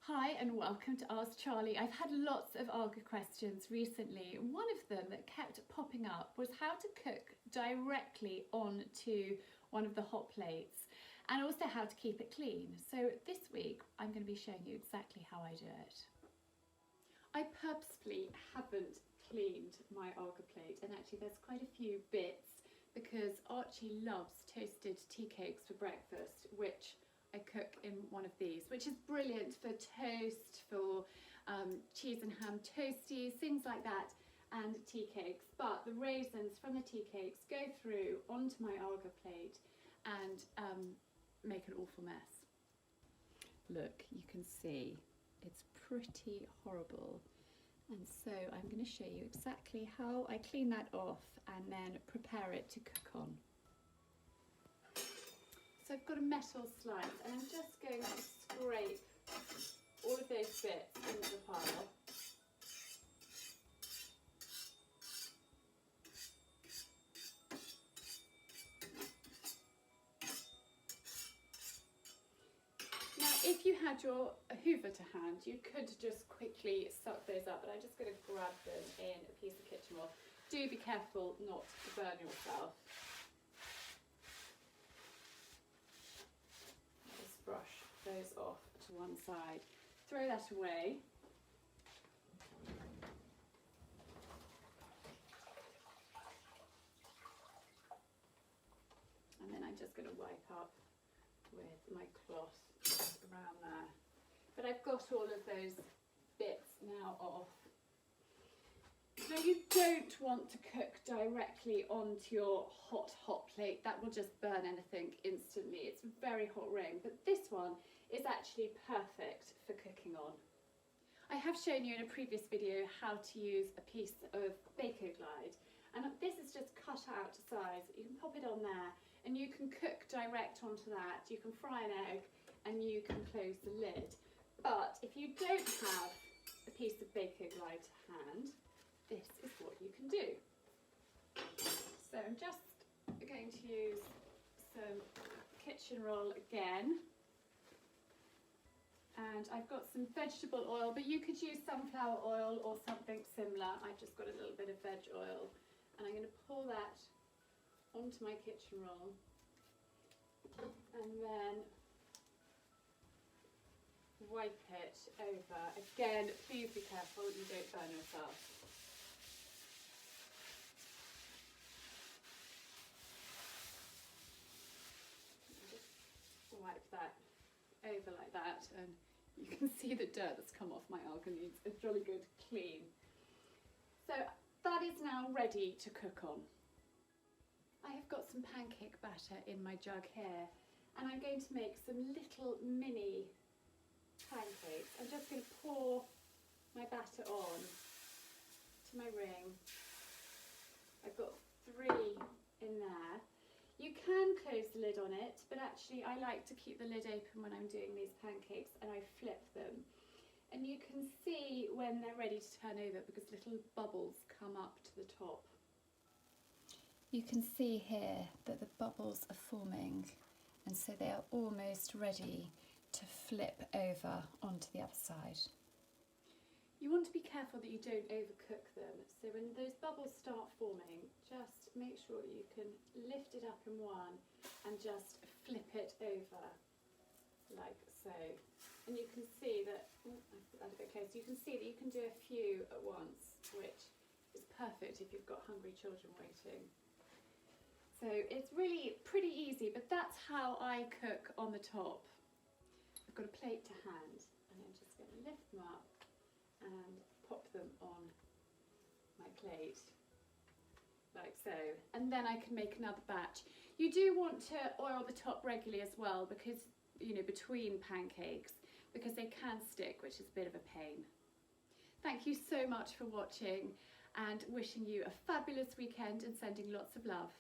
Hi and welcome to Ask Charlie. I've had lots of Arga questions recently. One of them that kept popping up was how to cook directly onto one of the hot plates and also how to keep it clean. So this week I'm going to be showing you exactly how I do it. I purposefully haven't cleaned my Arga plate, and actually there's quite a few bits because Archie loves toasted tea cakes for breakfast, which I cook in one of these, which is brilliant for toast, for cheese and ham toasties, things like that, and tea cakes. But the raisins from the tea cakes go through onto my Arga plate and make an awful mess. Look, you can see it's pretty horrible. And so I'm going to show you exactly how I clean that off and then prepare it to cook on. So I've got a metal slice and I'm just going to scrape all of those bits into the pile. Now if you had your hoover to hand, you could just quickly suck those up, but I'm just going to grab them in a piece of kitchen roll. Do be careful not to burn yourself. Brush those off to one side. Throw that away. And then I'm just going to wipe up with my cloth around there. But I've got all of those bits now off. Now you don't want to cook directly onto your hot plate. That will just burn anything instantly. It's a very hot ring, but this one is actually perfect for cooking on. I have shown you in a previous video how to use a piece of Baker-Glide, and this is just cut out to size. You can pop it on there and you can cook direct onto that. You can fry an egg and you can close the lid. But if you don't have a piece of Baker-Glide to hand, this is what you can do. So I'm just going to use some kitchen roll again, and I've got some vegetable oil, but you could use sunflower oil or something similar. I've just got a little bit of veg oil, and I'm going to pour that onto my kitchen roll, and then wipe it over. Again, please be careful you don't burn yourself. Wipe that over like that, and you can see the dirt that's come off my Arga needs a jolly good clean. So that is now ready to cook on. I have got some pancake batter in my jug here, and I'm going to make some little mini pancakes. I'm just going to pour my batter on to my ring. I've got 3 in there. You can close the lid on it, but actually I like to keep the lid open when I'm doing these pancakes, and I flip them. And you can see when they're ready to turn over because little bubbles come up to the top. You can see here that the bubbles are forming, and so they are almost ready to flip over onto the other side. You want to be careful that you don't overcook them, so when those bubbles start forming, just make sure you can lift it up in one and just flip it over like so. And you can see that, I put that a bit closer, you can see that you can do a few at once, which is perfect if you've got hungry children waiting. So it's really pretty easy, but that's how I cook on the top. I've got a plate to hand, and I'm just going to lift them up and pop them on my plate like so, and then I can make another batch. You do want to oil the top regularly as well, because you know, between pancakes, because they can stick, which is a bit of a pain. Thank you so much for watching, and wishing you a fabulous weekend and sending lots of love.